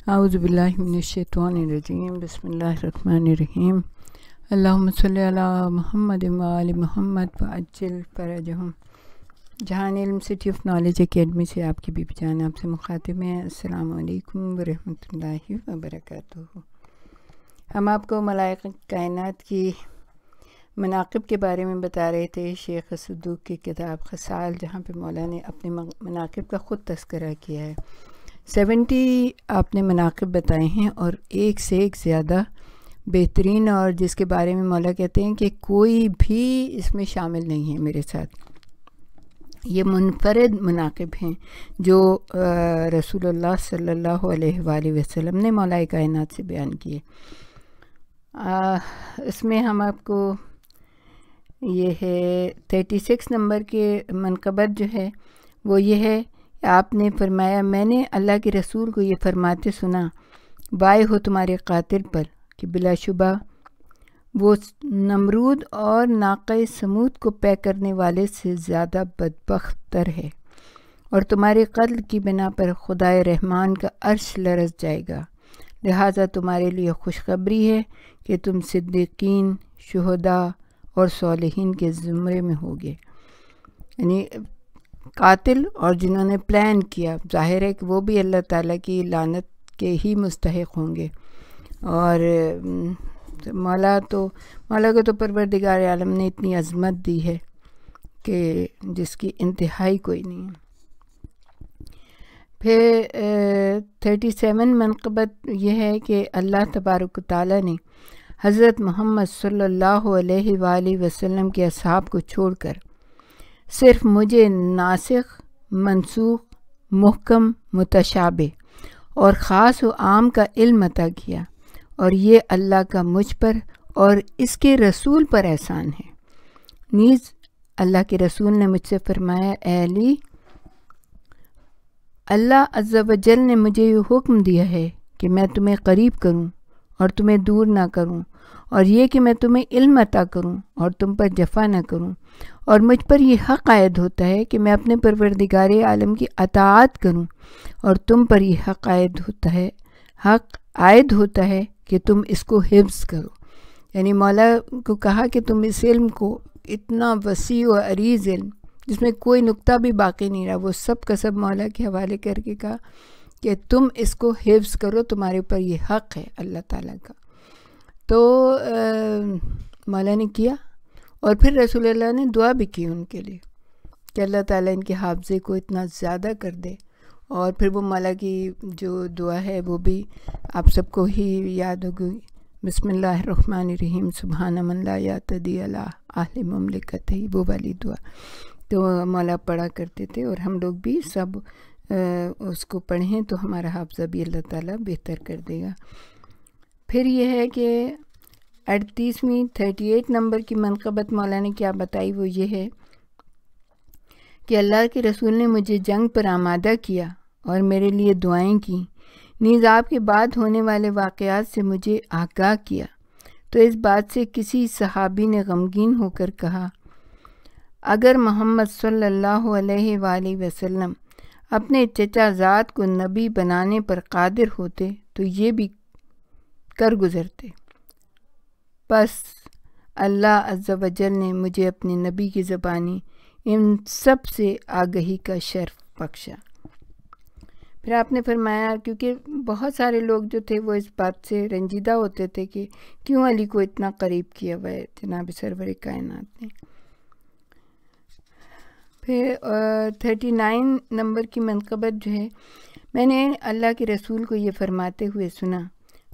اعوذ باللہ من الشیطان الرجیم بسم اللہ الرحمن الرحیم اللہم صلی علی محمد و آل محمد وعجل فرجہم۔ جہان علم سٹی آف نالج اکیڈمی سے آپ کی بی بی جان آپ سے مخاطب ہیں۔ السلام علیکم ورحمۃ اللہ وبرکاتہ۔ ہم آپ کو ملائکہ کائنات کی مناقب کے بارے میں بتا رہے تھے، شیخ صدوق کی کتاب خصال، جہاں پہ مولا نے اپنے مناقب کا خود تذکرہ کیا ہے۔ 70 آپ نے مناقب بتائے ہیں اور ایک سے ایک زیادہ بہترین، اور جس کے بارے میں مولا کہتے ہیں کہ کوئی بھی اس میں شامل نہیں ہے میرے ساتھ۔ یہ منفرد مناقب ہیں جو رسول اللہ صلی اللہ علیہ وآلہ وسلم نے مولا کائنات سے بیان کیے۔ اس میں ہم آپ کو یہ ہے 36 نمبر کے منقبت جو ہے وہ یہ ہے، آپ نے فرمایا میں نے اللہ کے رسول کو یہ فرماتے سنا، وائے ہو تمہارے قاتل پر کہ بلا شبہ وہ نمرود اور ناقہ سمود کو پے کرنے والے سے زیادہ بدبخت تر ہے، اور تمہارے قتل کی بنا پر خدائے رحمان کا عرش لرز جائے گا، لہٰذا تمہارے لیے خوشخبری ہے کہ تم صدیقین، شہداء اور صالحین کے زمرے میں ہوگے۔ یعنی قاتل اور جنہوں نے پلان کیا، ظاہر ہے کہ وہ بھی اللہ تعالیٰ کی لعنت کے ہی مستحق ہوں گے، اور مولا کو تو پروردگار عالم نے اتنی عظمت دی ہے کہ جس کی انتہائی کوئی نہیں ہے۔ پھر 37 منقبت یہ ہے کہ اللہ تبارک و تعالیٰ نے حضرت محمد صلی اللہ علیہ وآلہ وسلم کے اصحاب کو چھوڑ کر صرف مجھے ناسخ، منسوخ، محکم، متشابہ اور خاص و عام کا علم عطا کیا، اور یہ اللہ کا مجھ پر اور اس کے رسول پر احسان ہے۔ نیز اللہ کے رسول نے مجھ سے فرمایا، اے علی، اللہ عز و جل نے مجھے یہ حکم دیا ہے کہ میں تمہیں قریب کروں اور تمہیں دور نہ کروں، اور یہ کہ میں تمہیں علم عطا کروں اور تم پر جفا نہ کروں، اور مجھ پر یہ حق عائد ہوتا ہے کہ میں اپنے پروردگار عالم کی اطاعت کروں، اور تم پر یہ حق عائد ہوتا ہے کہ تم اس کو حفظ کرو۔ یعنی مولا کو کہا کہ تم اس علم کو، اتنا وسیع و عریض علم جس میں کوئی نقطہ بھی باقی نہیں رہا، وہ سب کا سب مولا کے حوالے کر کے کہا کہ تم اس کو حفظ کرو، تمہارے اوپر یہ حق ہے اللہ تعالیٰ کا۔ تو مولا نے کیا، اور پھر رسول اللہ نے دعا بھی کی ان کے لیے کہ اللہ تعالیٰ ان کے حافظے کو اتنا زیادہ کر دے، اور پھر وہ مولا کی جو دعا ہے وہ بھی آپ سب کو ہی یاد ہوگی، بسم اللہ الرحمن الرحیم سبحان من لا یعتدی علی اہل مملکتہ، وہ والی دعا تو مولا پڑھا کرتے تھے، اور ہم لوگ بھی سب اس کو پڑھیں تو ہمارا حافظہ بھی اللہ تعالیٰ بہتر کر دے گا۔ پھر یہ ہے کہ 38 نمبر کی منقبت مولا نے کیا بتائی، وہ یہ ہے کہ اللہ کے رسول نے مجھے جنگ پر آمادہ کیا اور میرے لیے دعائیں کیں، نیز آپ کے بعد ہونے والے واقعات سے مجھے آگاہ کیا، تو اس بات سے کسی صحابی نے غمگین ہو کر کہا، اگر محمد صلی اللہ علیہ وآلہ وسلم اپنے چچا زاد کو نبی بنانے پر قادر ہوتے تو یہ بھی کر گزرتے، بس اللہ عز و جل نے مجھے اپنے نبی کی زبانی ان سب سے آگہی کا شرف بخشا۔ پھر آپ نے فرمایا، کیونکہ بہت سارے لوگ جو تھے وہ اس بات سے رنجیدہ ہوتے تھے کہ کیوں علی کو اتنا قریب کیا ہوا ہے جناب سرور کائنات نے۔ پھر 39 نمبر کی منقبت جو ہے، میں نے اللہ کے رسول کو یہ فرماتے ہوئے سنا،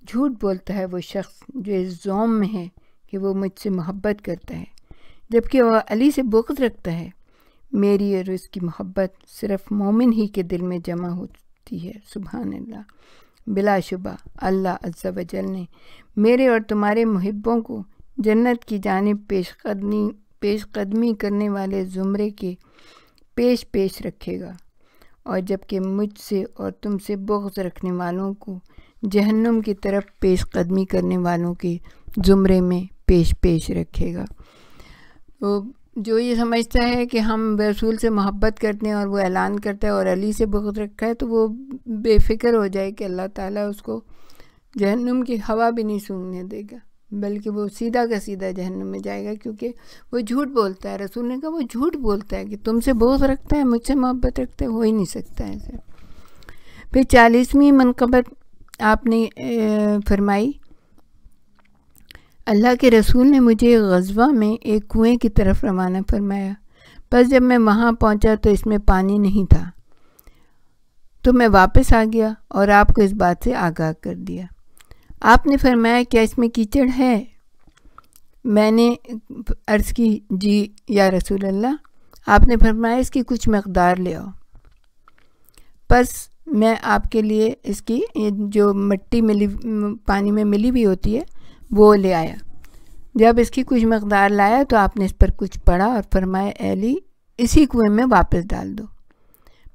جھوٹ بولتا ہے وہ شخص جو اس زوم میں ہے کہ وہ مجھ سے محبت کرتا ہے جبکہ وہ علی سے بغض رکھتا ہے۔ میری اور اس کی محبت صرف مومن ہی کے دل میں جمع ہوتی ہے۔ سبحان اللہ، بلا شبہ اللہ عز و جل نے میرے اور تمہارے محبوں کو جنت کی جانب پیش قدمی کرنے والے زمرے کے پیش رکھے گا، اور جبکہ مجھ سے اور تم سے بغض رکھنے والوں کو جہنم کی طرف پیش قدمی کرنے والوں کے زمرے میں پیش رکھے گا۔ تو جو یہ سمجھتا ہے کہ ہم رسول سے محبت کرتے ہیں اور وہ اعلان کرتا ہے اور علی سے بغض رکھا ہے، تو وہ بے فکر ہو جائے کہ اللہ تعالیٰ اس کو جہنم کی ہوا بھی نہیں سونگنے دے گا، بلکہ وہ سیدھا کا سیدھا جہنم میں جائے گا، کیونکہ وہ جھوٹ بولتا ہے۔ رسول نے کہا وہ جھوٹ بولتا ہے کہ تم سے بغض رکھتا ہے، مجھ سے محبت رکھتا ہے، ہو ہی نہیں سکتا ایسے۔ پھر 40ویں منقبت آپ نے فرمائی، اللہ کے رسول نے مجھے غزوہ میں ایک کنویں کی طرف روانہ فرمایا، بس جب میں وہاں پہنچا تو اس میں پانی نہیں تھا، تو میں واپس آ گیا اور آپ کو اس بات سے آگاہ کر دیا۔ آپ نے فرمایا کیا اس میں کیچڑ ہے؟ میں نے عرض کی جی یا رسول اللہ۔ آپ نے فرمایا اس کی کچھ مقدار لے آؤ۔ بس میں آپ کے لیے اس کی جو مٹی ملی پانی میں ملی ہوئی ہوتی ہے وہ لے آیا۔ جب اس کی کچھ مقدار لایا تو آپ نے اس پر کچھ پڑھا اور فرمایا اے علی اسی کنویں میں واپس ڈال دو۔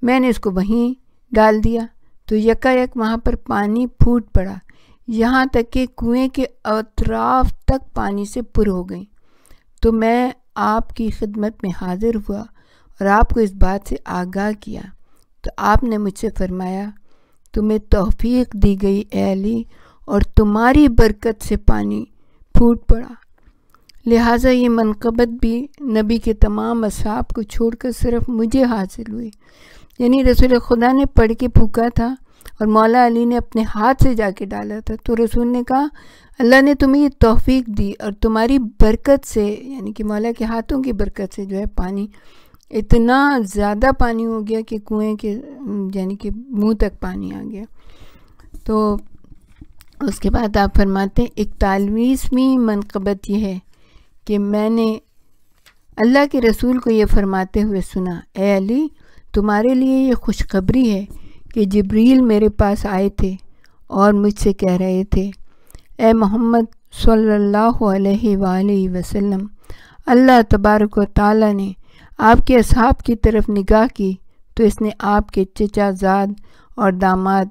میں نے اس کو وہیں ڈال دیا تو یکایک وہاں پر پانی پھوٹ پڑا، یہاں تک کہ کنویں کے اطراف تک پانی سے پر ہو گئی۔ تو میں آپ کی خدمت میں حاضر ہوا اور آپ کو اس بات سے آگاہ کیا، تو آپ نے مجھ سے فرمایا تمہیں توفیق دی گئی اے علی، اور تمہاری برکت سے پانی پھوٹ پڑا۔ لہٰذا یہ منقبت بھی نبی کے تمام اصحاب کو چھوڑ کر صرف مجھے حاصل ہوئی۔ یعنی رسول خدا نے پڑھ کے پھونکا تھا اور مولا علی نے اپنے ہاتھ سے جا کے ڈالا تھا، تو رسول نے کہا اللہ نے تمہیں یہ توفیق دی اور تمہاری برکت سے، یعنی کہ مولا کے ہاتھوں کی برکت سے جو ہے پانی اتنا زیادہ پانی ہو گیا کہ کنویں کے یعنی کہ منہ تک پانی آ گیا۔ تو اس کے بعد آپ فرماتے ہیں 41ویں منقبت یہ ہے کہ میں نے اللہ کے رسول کو یہ فرماتے ہوئے سنا، اے علی تمہارے لیے یہ خوشخبری ہے کہ جبریل میرے پاس آئے تھے اور مجھ سے کہہ رہے تھے اے محمد صلی اللہ علیہ وآلہ وسلم، اللہ تبارک و تعالیٰ نے آپ کے اصحاب کی طرف نگاہ کی تو اس نے آپ کے چچا زاد اور داماد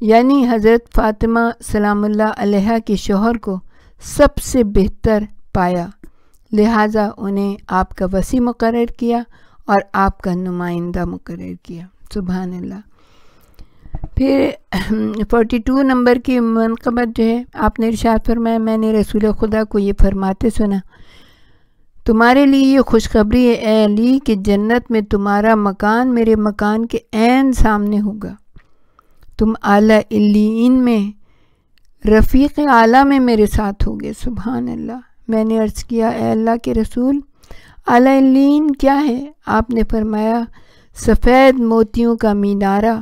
یعنی حضرت فاطمہ سلام اللہ علیہا کے شوہر کو سب سے بہتر پایا، لہٰذا انہیں آپ کا وصی مقرر کیا اور آپ کا نمائندہ مقرر کیا۔ سبحان اللہ۔ پھر 42 نمبر کی منقبت جو ہے آپ نے ارشاد فرمایا میں نے رسول خدا کو یہ فرماتے سنا، تمہارے لیے یہ خوشخبری ہے اے علی کہ جنت میں تمہارا مکان میرے مکان کے عین سامنے ہوگا، تم اعلیٰ علیین میں رفیق اعلیٰ میں میرے ساتھ ہوگے۔ سبحان اللہ۔ میں نے عرض کیا اے اللہ کے رسول اعلیٰ علیین کیا ہے؟ آپ نے فرمایا سفید موتیوں کا مینارہ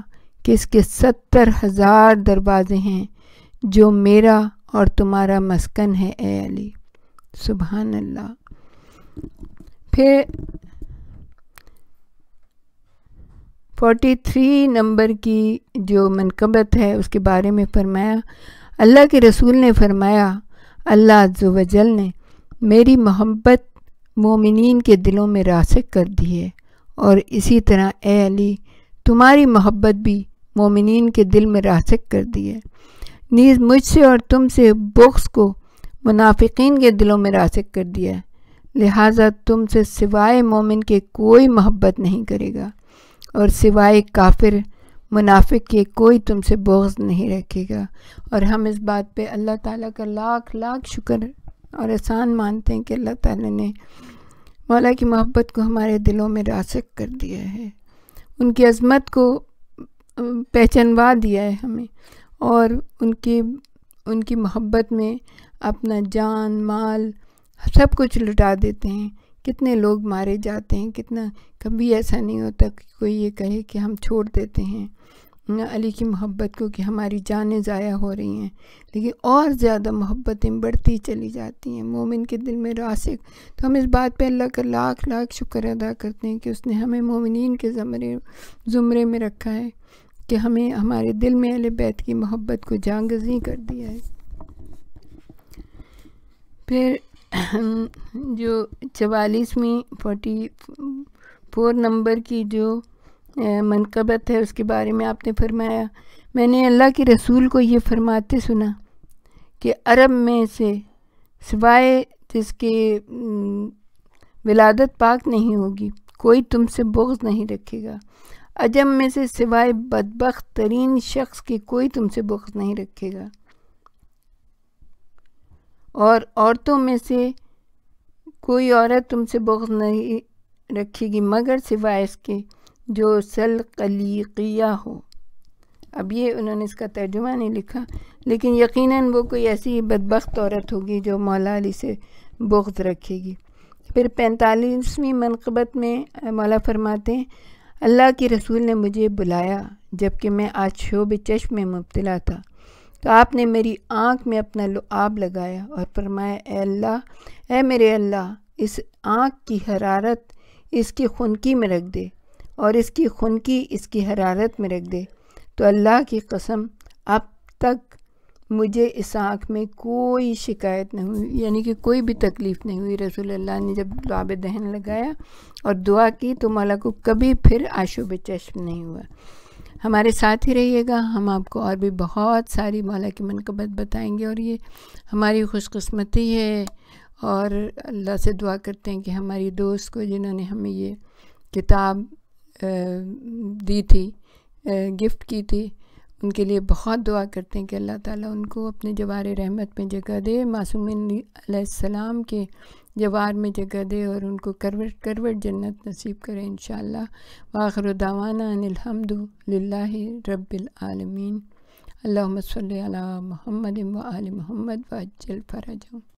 کہ اس کے 70,000 دروازے ہیں جو میرا اور تمہارا مسکن ہے اے علی۔ سبحان اللہ۔ پھر 43 نمبر کی جو منقبت ہے اس کے بارے میں فرمایا اللہ کے رسول نے فرمایا اللہ عز و جل نے میری محبت مومنین کے دلوں میں راسخ کر دی ہے، اور اسی طرح اے علی تمہاری محبت بھی مومنین کے دل میں راسخ کر دی ہے، نیز مجھ سے اور تم سے بغض کو منافقین کے دلوں میں راسخ کر دیا ہے، لہٰذا تم سے سوائے مومن کے کوئی محبت نہیں کرے گا، اور سوائے کافر منافق کے کوئی تم سے بغض نہیں رکھے گا۔ اور ہم اس بات پہ اللہ تعالیٰ کا لاکھ لاکھ شکر اور احسان مانتے ہیں کہ اللہ تعالیٰ نے مولا کی محبت کو ہمارے دلوں میں راسخ کر دیا ہے، ان کی عظمت کو پہچانوا دیا ہے ہمیں، اور ان کی محبت میں اپنا جان مال سب کچھ لٹا دیتے ہیں۔ کتنے لوگ مارے جاتے ہیں، کتنا کبھی ایسا نہیں ہوتا کہ کوئی یہ کہے کہ ہم چھوڑ دیتے ہیں علی کی محبت کو کہ ہماری جانیں ضائع ہو رہی ہیں، لیکن اور زیادہ محبتیں بڑھتی چلی جاتی ہیں مومن کے دل میں راسخ۔ تو ہم اس بات پہ اللہ کا لاکھ لاکھ شکر ادا کرتے ہیں کہ اس نے ہمیں مومنین کے زمرے میں رکھا ہے، کہ ہمیں ہمارے دل میں اہل بیت کی محبت کو جانگزیں کر دیا ہے۔ پھر جو 44ویں 44 نمبر کی جو منقبت ہے اس کے بارے میں آپ نے فرمایا میں نے اللہ کے رسول کو یہ فرماتے سنا کہ عرب میں سے سوائے جس کے ولادت پاک نہیں ہوگی، کوئی تم سے بغض نہیں رکھے گا، عجم میں سے سوائے بدبخت ترین شخص کے کوئی تم سے بغض نہیں رکھے گا، اور عورتوں میں سے کوئی عورت تم سے بغض نہیں رکھے گی مگر سوائے اس کے جو سلقلیقیہ ہو۔ اب یہ انہوں نے اس کا ترجمہ نہیں لکھا، لیکن یقیناً وہ کوئی ایسی بدبخت عورت ہوگی جو مولا علی سے بغض رکھے گی۔ پھر 45ویں منقبت میں مولا فرماتے ہیں اللہ کے رسول نے مجھے بلایا جبکہ میں آج شوب چشم میں مبتلا تھا، تو آپ نے میری آنکھ میں اپنا لعاب لگایا اور فرمایا اے اللہ، اے میرے اللہ، اس آنکھ کی حرارت اس کی خنکی میں رکھ دے اور اس کی خنکی اس کی حرارت میں رکھ دے۔ تو اللہ کی قسم اب تک مجھے اس آنکھ میں کوئی شکایت نہیں ہوئی، یعنی کہ کوئی بھی تکلیف نہیں ہوئی۔ رسول اللہ نے جب لعاب دہن لگایا اور دعا کی تو مولا کو کبھی پھر آشوب چشم نہیں ہوا۔ ہمارے ساتھ ہی رہیے گا، ہم آپ کو اور بھی بہت ساری مولا کی منقبت بتائیں گے، اور یہ ہماری خوش قسمتی ہے، اور اللہ سے دعا کرتے ہیں کہ ہماری دوست کو جنہوں نے ہمیں یہ کتاب دی تھی، گفٹ کی تھی، ان کے لیے بہت دعا کرتے ہیں کہ اللہ تعالیٰ ان کو اپنے جوار رحمت میں جگہ دے، معصومین علیہ السلام کے جوار میں جگہ دے، اور ان کو کروٹ کروٹ جنت نصیب کرے انشاءاللہ۔ وآخر دعوانا ان الحمد للہ رب العالمین۔ اللہم صلی علی محمد و آل محمد وعجل فرجهم۔